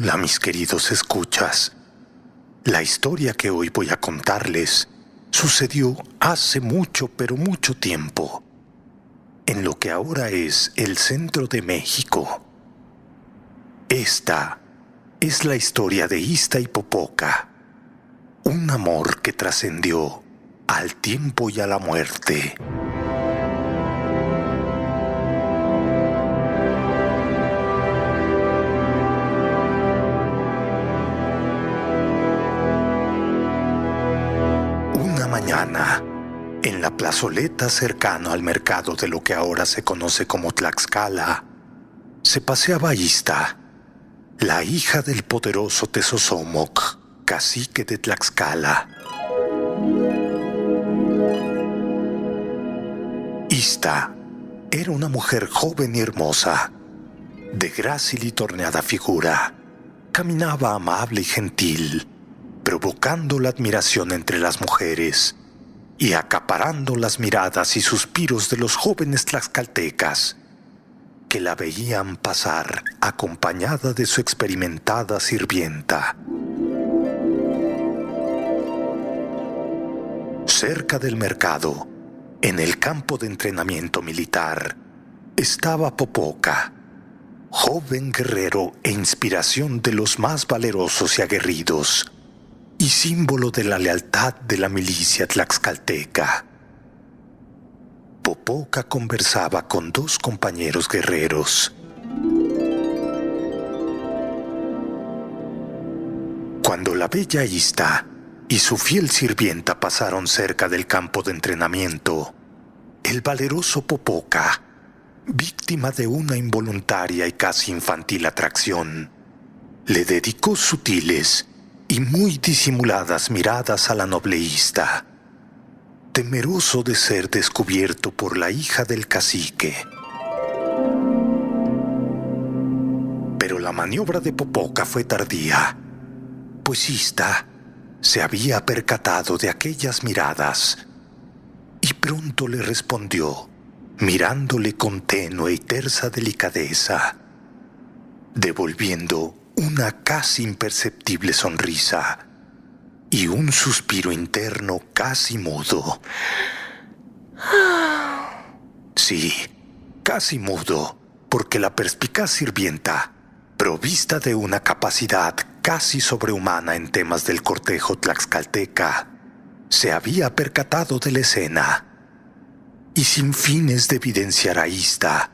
Hola, mis queridos escuchas. La historia que hoy voy a contarles sucedió hace mucho, pero mucho tiempo, en lo que ahora es el centro de México. Esta es la historia de Ista y Popoca, un amor que trascendió al tiempo y a la muerte. Una mañana, en la plazoleta cercano al mercado de lo que ahora se conoce como Tlaxcala, se paseaba Ista, la hija del poderoso Tezosomoc, cacique de Tlaxcala. Ista era una mujer joven y hermosa, de grácil y torneada figura. Caminaba amable y gentil, provocando la admiración entre las mujeres y acaparando las miradas y suspiros de los jóvenes tlaxcaltecas que la veían pasar acompañada de su experimentada sirvienta. Cerca del mercado, en el campo de entrenamiento militar, estaba Popoca, joven guerrero e inspiración de los más valerosos y aguerridos, y símbolo de la lealtad de la milicia tlaxcalteca. Popoca conversaba con dos compañeros guerreros. Cuando la bella Ista y su fiel sirvienta pasaron cerca del campo de entrenamiento, el valeroso Popoca, víctima de una involuntaria y casi infantil atracción, le dedicó sutiles y muy disimuladas miradas a la noble Ista, temeroso de ser descubierto por la hija del cacique. Pero la maniobra de Popoca fue tardía, pues Ista se había percatado de aquellas miradas y pronto le respondió, mirándole con tenue y tersa delicadeza, devolviendo una casi imperceptible sonrisa y un suspiro interno casi mudo. Sí, casi mudo, porque la perspicaz sirvienta, provista de una capacidad casi sobrehumana en temas del cortejo tlaxcalteca, se había percatado de la escena, y sin fines de evidenciar a Ista,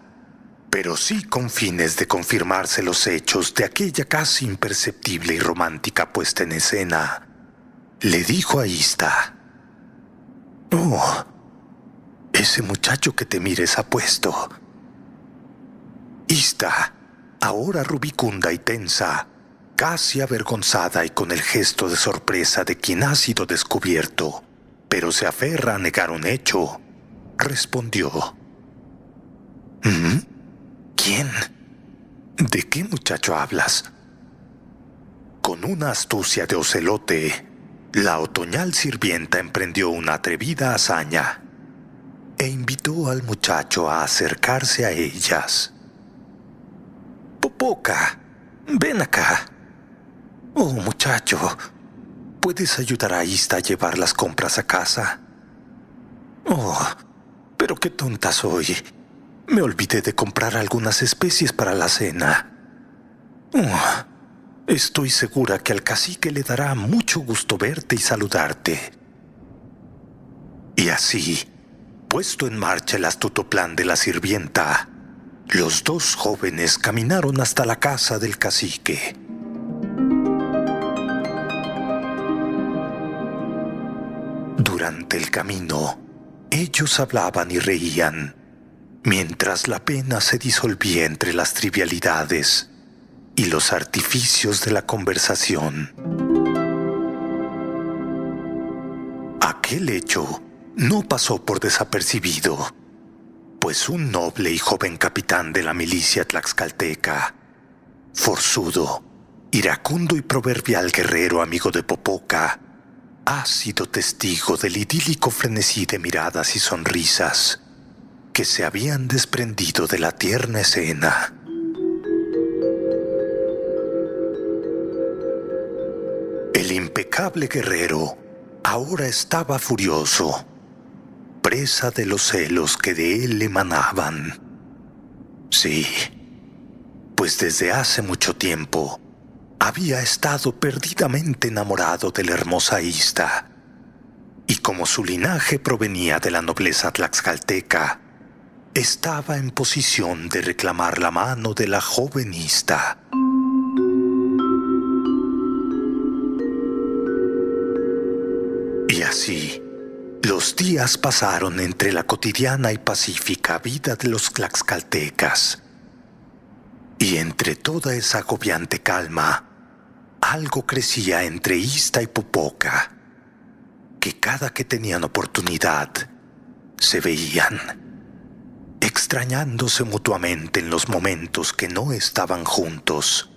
pero sí con fines de confirmarse los hechos de aquella casi imperceptible y romántica puesta en escena, le dijo a Ista: «Oh, ese muchacho que te mira es apuesto». Ista, ahora rubicunda y tensa, casi avergonzada y con el gesto de sorpresa de quien ha sido descubierto, pero se aferra a negar un hecho, respondió: «¿Quién? ¿De qué muchacho hablas?». Con una astucia de ocelote, la otoñal sirvienta emprendió una atrevida hazaña e invitó al muchacho a acercarse a ellas. «Popoca, ven acá. Oh, muchacho, ¿puedes ayudar a Ista a llevar las compras a casa?». «Oh, pero qué tonta soy. Me olvidé de comprar algunas especies para la cena. Oh, estoy segura que al cacique le dará mucho gusto verte y saludarte». Y así, puesto en marcha el astuto plan de la sirvienta, los dos jóvenes caminaron hasta la casa del cacique. Durante el camino, ellos hablaban y reían, mientras la pena se disolvía entre las trivialidades y los artificios de la conversación. Aquel hecho no pasó por desapercibido, pues un noble y joven capitán de la milicia tlaxcalteca, forzudo, iracundo y proverbial guerrero amigo de Popoca, ha sido testigo del idílico frenesí de miradas y sonrisas que se habían desprendido de la tierna escena. El impecable guerrero ahora estaba furioso, presa de los celos que de él emanaban. Sí, pues desde hace mucho tiempo había estado perdidamente enamorado de la hermosa Ista, y como su linaje provenía de la nobleza tlaxcalteca, estaba en posición de reclamar la mano de la joven Ista. Y así, los días pasaron entre la cotidiana y pacífica vida de los tlaxcaltecas. Y entre toda esa agobiante calma, algo crecía entre Ista y Popoca, que cada que tenían oportunidad, se veían, extrañándose mutuamente en los momentos que no estaban juntos,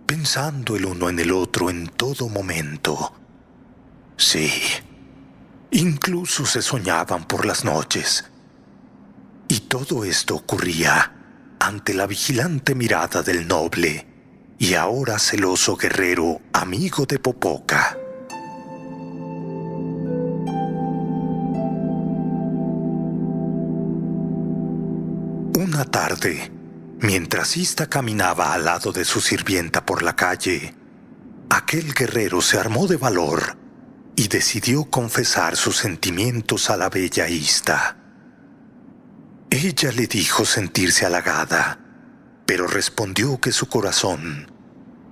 pensando el uno en el otro en todo momento. Sí, incluso se soñaban por las noches. Y todo esto ocurría ante la vigilante mirada del noble y ahora celoso guerrero amigo de Popoca. Una tarde, mientras Ista caminaba al lado de su sirvienta por la calle, aquel guerrero se armó de valor y decidió confesar sus sentimientos a la bella Ista. Ella le dijo sentirse halagada, pero respondió que su corazón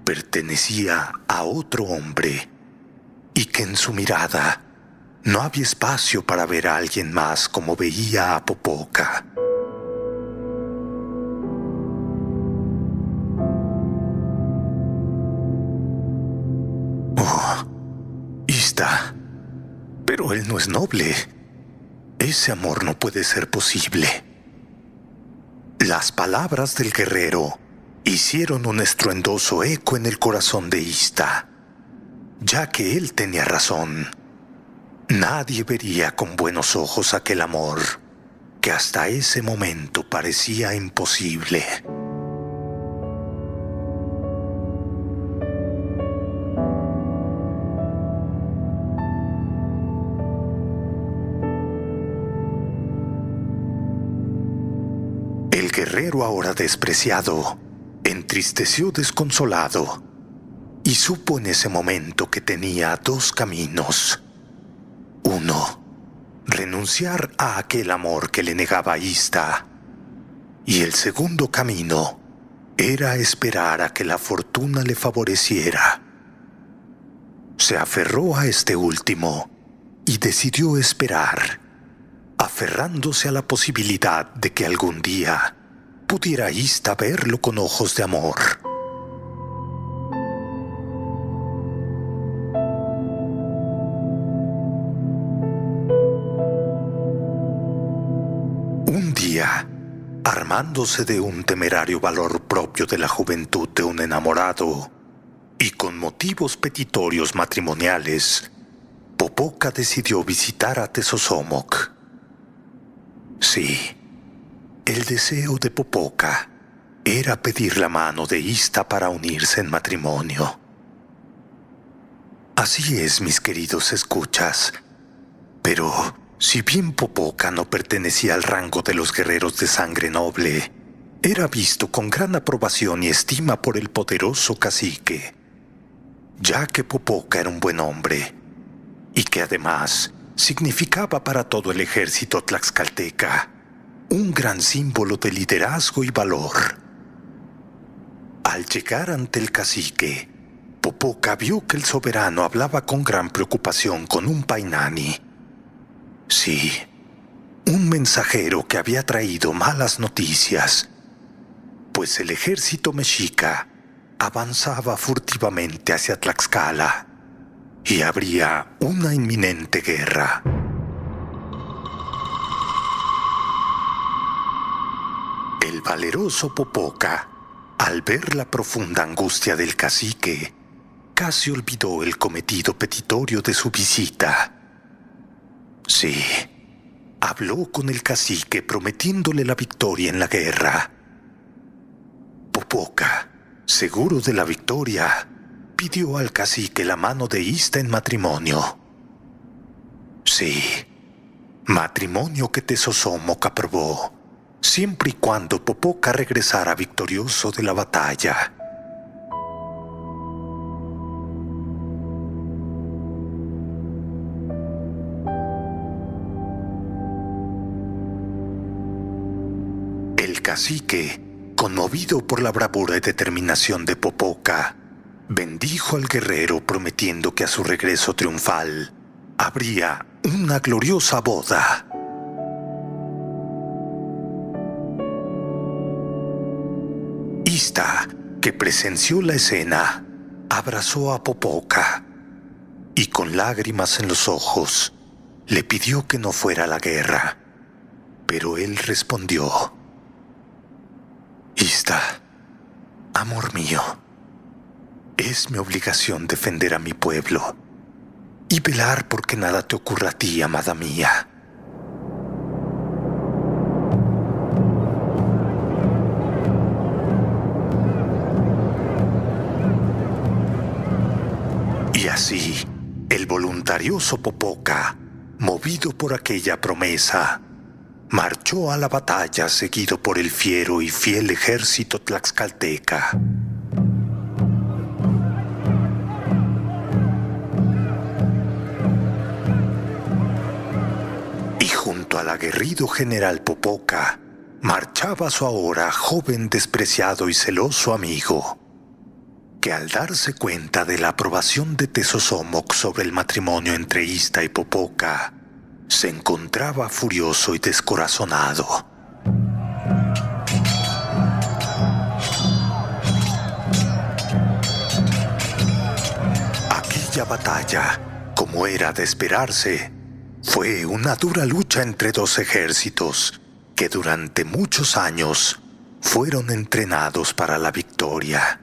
pertenecía a otro hombre y que en su mirada no había espacio para ver a alguien más como veía a Popoca. Ista, pero él no es noble. Ese amor no puede ser posible. Las palabras del guerrero hicieron un estruendoso eco en el corazón de Ista, ya que él tenía razón. Nadie vería con buenos ojos aquel amor que hasta ese momento parecía imposible. El guerrero, ahora despreciado, entristeció desconsolado y supo en ese momento que tenía dos caminos. Uno, renunciar a aquel amor que le negaba Ista, y el segundo camino era esperar a que la fortuna le favoreciera. Se aferró a este último y decidió esperar, aferrándose a la posibilidad de que algún día pudiera Ista verlo con ojos de amor. Un día, armándose de un temerario valor propio de la juventud de un enamorado y con motivos petitorios matrimoniales, Popoca decidió visitar a Tezosomoc. Sí, el deseo de Popoca era pedir la mano de Ista para unirse en matrimonio. Así es, mis queridos escuchas, pero si bien Popoca no pertenecía al rango de los guerreros de sangre noble, era visto con gran aprobación y estima por el poderoso cacique, ya que Popoca era un buen hombre y que además significaba para todo el ejército tlaxcalteca un gran símbolo de liderazgo y valor. Al llegar ante el cacique, Popoca vio que el soberano hablaba con gran preocupación con un painani. Sí, un mensajero que había traído malas noticias, pues el ejército mexica avanzaba furtivamente hacia Tlaxcala y habría una inminente guerra. El valeroso Popoca, al ver la profunda angustia del cacique, casi olvidó el cometido petitorio de su visita. Sí, habló con el cacique prometiéndole la victoria en la guerra. Popoca, seguro de la victoria, pidió al cacique la mano de Ista en matrimonio. Sí, matrimonio que Tezosomoc aprobó, siempre y cuando Popoca regresara victorioso de la batalla. El cacique, conmovido por la bravura y determinación de Popoca, bendijo al guerrero prometiendo que a su regreso triunfal habría una gloriosa boda. Ista, que presenció la escena, abrazó a Popoca y con lágrimas en los ojos le pidió que no fuera a la guerra. Pero él respondió: Ista, amor mío, es mi obligación defender a mi pueblo y velar por que nada te ocurra a ti, amada mía. Y así, el voluntarioso Popoca, movido por aquella promesa, marchó a la batalla seguido por el fiero y fiel ejército tlaxcalteca. Y junto al aguerrido general Popoca, marchaba su ahora joven, despreciado y celoso amigo, que al darse cuenta de la aprobación de Tezosomoc sobre el matrimonio entre Ista y Popoca, se encontraba furioso y descorazonado. Aquella batalla, como era de esperarse, fue una dura lucha entre dos ejércitos que durante muchos años fueron entrenados para la victoria.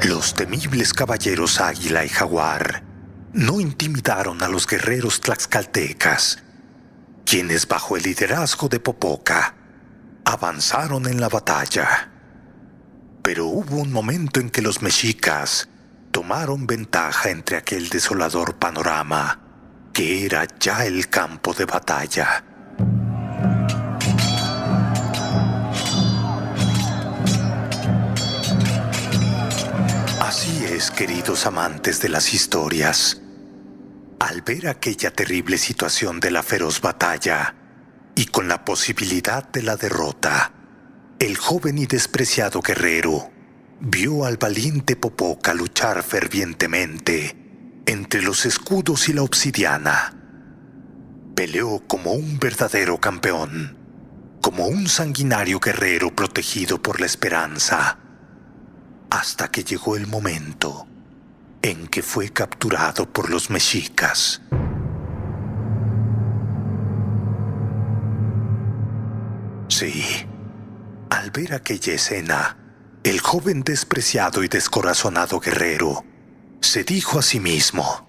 Los temibles caballeros Águila y Jaguar no intimidaron a los guerreros tlaxcaltecas, quienes bajo el liderazgo de Popoca avanzaron en la batalla. Pero hubo un momento en que los mexicas tomaron ventaja entre aquel desolador panorama que era ya el campo de batalla. Así es, queridos amantes de las historias. Al ver aquella terrible situación de la feroz batalla y con la posibilidad de la derrota, el joven y despreciado guerrero vio al valiente Popoca luchar fervientemente entre los escudos y la obsidiana. Peleó como un verdadero campeón, como un sanguinario guerrero protegido por la esperanza, hasta que llegó el momento en que fue capturado por los mexicas. Sí, al ver aquella escena, el joven despreciado y descorazonado guerrero se dijo a sí mismo: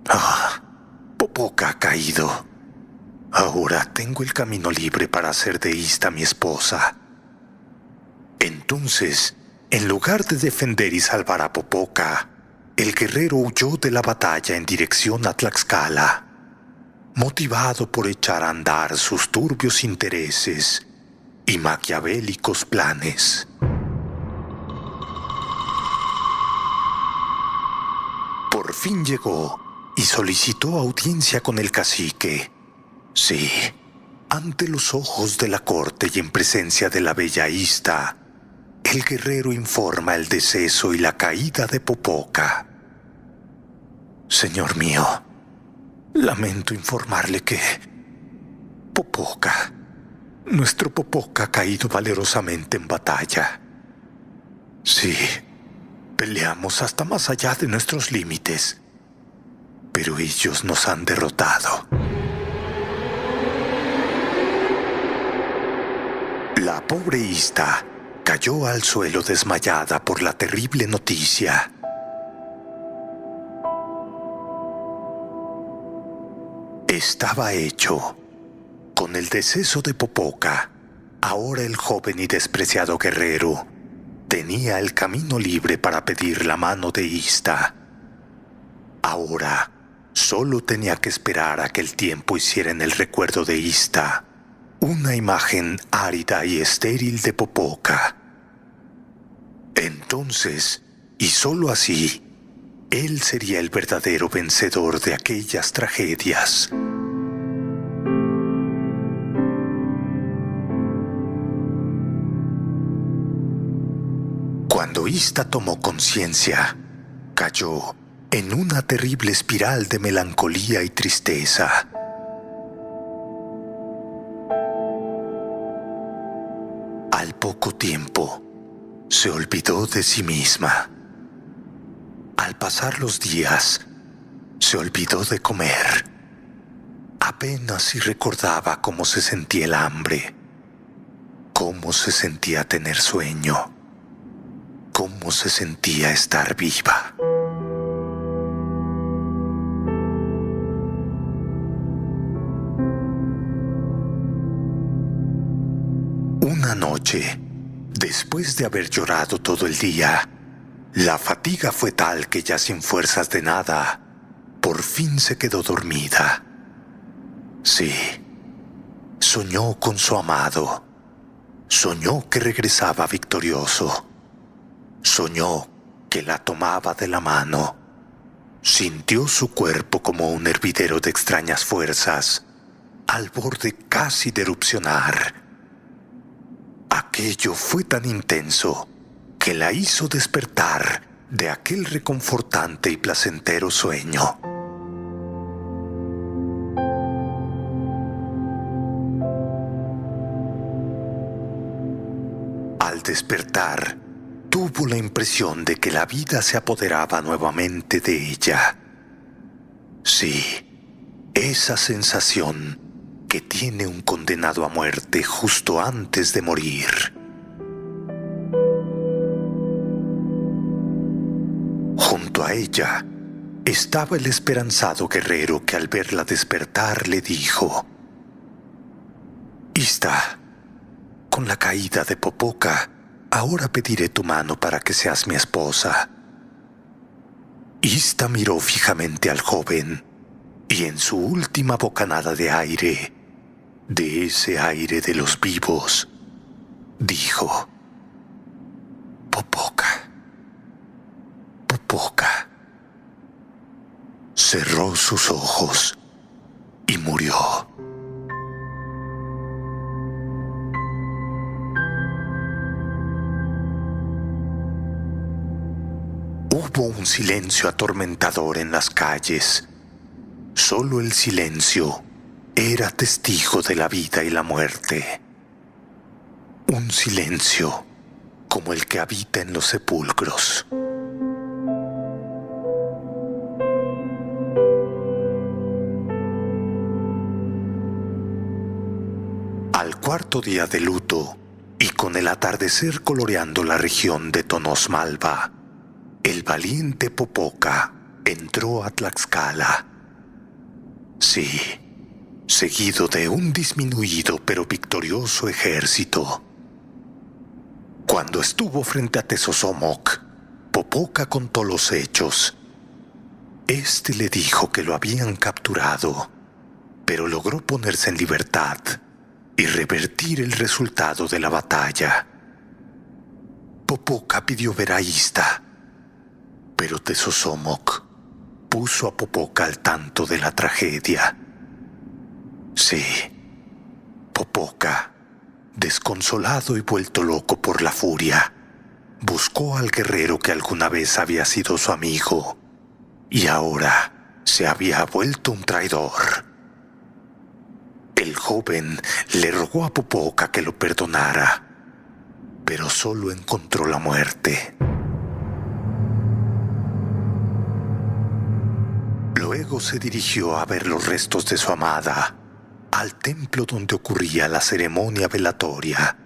«Ah, Popoca ha caído. Ahora tengo el camino libre para hacer de Ista mi esposa». Entonces, en lugar de defender y salvar a Popoca, el guerrero huyó de la batalla en dirección a Tlaxcala, motivado por echar a andar sus turbios intereses y maquiavélicos planes. Por fin llegó y solicitó audiencia con el cacique. Sí, ante los ojos de la corte y en presencia de la bella Ista, el guerrero informa el deceso y la caída de Popoca. «Señor mío, lamento informarle que Popoca, nuestro Popoca, ha caído valerosamente en batalla. Sí, peleamos hasta más allá de nuestros límites, pero ellos nos han derrotado». La pobre Ista cayó al suelo desmayada por la terrible noticia. estaba hecho. Con el deceso de Popoca, ahora el joven y despreciado guerrero tenía el camino libre para pedir la mano de Ista. Ahora solo tenía que esperar a que el tiempo hiciera en el recuerdo de Ista una imagen árida y estéril de Popoca. Entonces, y solo así, él sería el verdadero vencedor de aquellas tragedias. Cuando Ista tomó conciencia, cayó en una terrible espiral de melancolía y tristeza. Al poco tiempo, se olvidó de sí misma. Al pasar los días, se olvidó de comer. Apenas si recordaba cómo se sentía el hambre, cómo se sentía tener sueño, cómo se sentía estar viva. Una noche, después de haber llorado todo el día, la fatiga fue tal que ya sin fuerzas de nada, por fin se quedó dormida. Sí, soñó con su amado. Soñó que regresaba victorioso. Soñó que la tomaba de la mano. Sintió su cuerpo como un hervidero de extrañas fuerzas, al borde casi de erupcionar. Aquello fue tan intenso que la hizo despertar de aquel reconfortante y placentero sueño. Al despertar, tuvo la impresión de que la vida se apoderaba nuevamente de ella. Sí, esa sensación que tiene un condenado a muerte justo antes de morir. Junto a ella estaba el esperanzado guerrero que al verla despertar le dijo: Ista, con la caída de Popoca, ahora pediré tu mano para que seas mi esposa. Ista miró fijamente al joven y en su última bocanada de aire, de ese aire de los vivos, dijo: Popoca, Popoca. Cerró sus ojos y murió. Hubo un silencio atormentador en las calles. Solo el silencio era testigo de la vida y la muerte. Un silencio como el que habita en los sepulcros. Al cuarto día de luto, y con el atardecer coloreando la región de Tonos Malva, el valiente Popoca entró a Tlaxcala. Sí, seguido de un disminuido pero victorioso ejército. Cuando estuvo frente a Tezosomoc, Popoca contó los hechos. Este le dijo que lo habían capturado, pero logró ponerse en libertad y revertir el resultado de la batalla. Popoca pidió ver a Ista, pero Tezosomoc puso a Popoca al tanto de la tragedia. Sí, Popoca, desconsolado y vuelto loco por la furia, buscó al guerrero que alguna vez había sido su amigo y ahora se había vuelto un traidor. El joven le rogó a Popoca que lo perdonara, pero solo encontró la muerte. Luego se dirigió a ver los restos de su amada, al templo donde ocurría la ceremonia velatoria.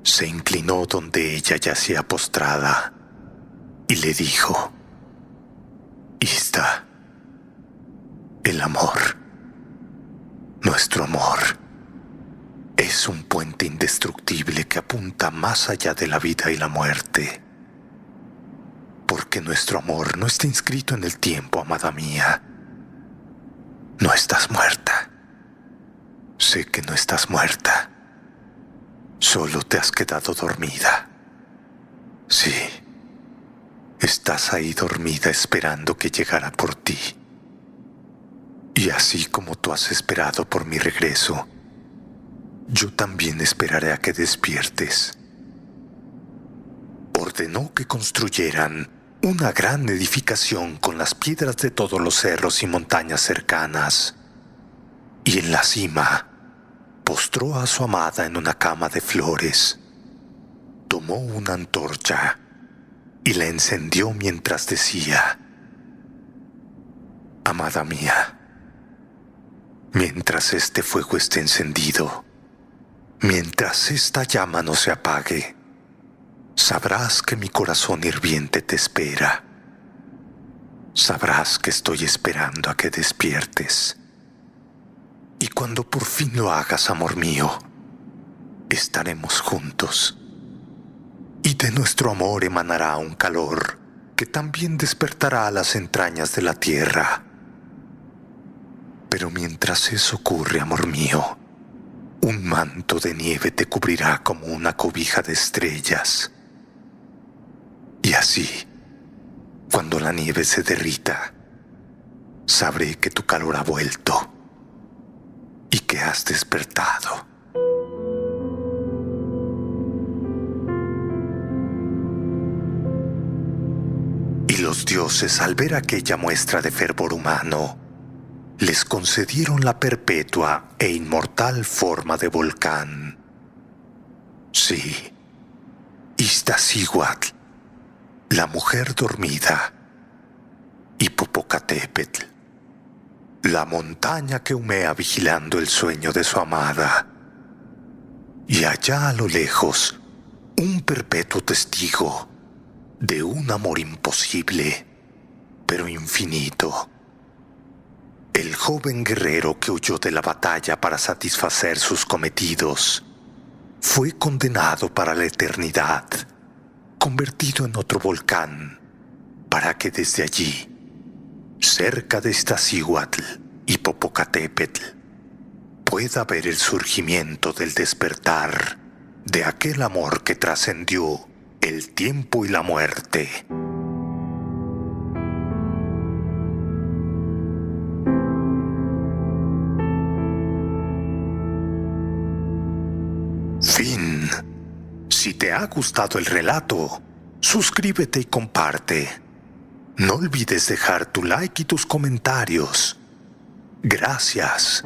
Se inclinó donde ella yacía postrada y le dijo: Ista, El amor, nuestro amor, es un puente indestructible que apunta más allá de la vida y la muerte. Porque nuestro amor no está inscrito en el tiempo, amada mía. No estás muerta. Sé que no estás muerta. Solo te has quedado dormida. Sí, estás ahí dormida esperando que llegara por ti. Y así como tú has esperado por mi regreso, yo también esperaré a que despiertes. Ordenó que construyeran una gran edificación con las piedras de todos los cerros y montañas cercanas. Y en la cima, postró a su amada en una cama de flores. Tomó una antorcha y la encendió mientras decía: amada mía, mientras este fuego esté encendido, mientras esta llama no se apague, sabrás que mi corazón hirviente te espera. Sabrás que estoy esperando a que despiertes. Y cuando por fin lo hagas, amor mío, estaremos juntos. Y de nuestro amor emanará un calor que también despertará a las entrañas de la tierra. Pero mientras eso ocurre, amor mío, un manto de nieve te cubrirá como una cobija de estrellas. Y así, cuando la nieve se derrita, sabré que tu calor ha vuelto y que has despertado. Y los dioses, al ver aquella muestra de fervor humano, les concedieron la perpetua e inmortal forma de volcán. Sí, Iztaccíhuatl, la mujer dormida, y Popocatépetl, la montaña que humea vigilando el sueño de su amada. Y allá a lo lejos, un perpetuo testigo de un amor imposible, pero infinito. El joven guerrero que huyó de la batalla para satisfacer sus cometidos fue condenado para la eternidad, convertido en otro volcán, para que desde allí, cerca de Iztaccíhuatl y Popocatépetl, pueda ver el surgimiento del despertar de aquel amor que trascendió el tiempo y la muerte. Fin. Si te ha gustado el relato, suscríbete y comparte. No olvides dejar tu like y tus comentarios. Gracias.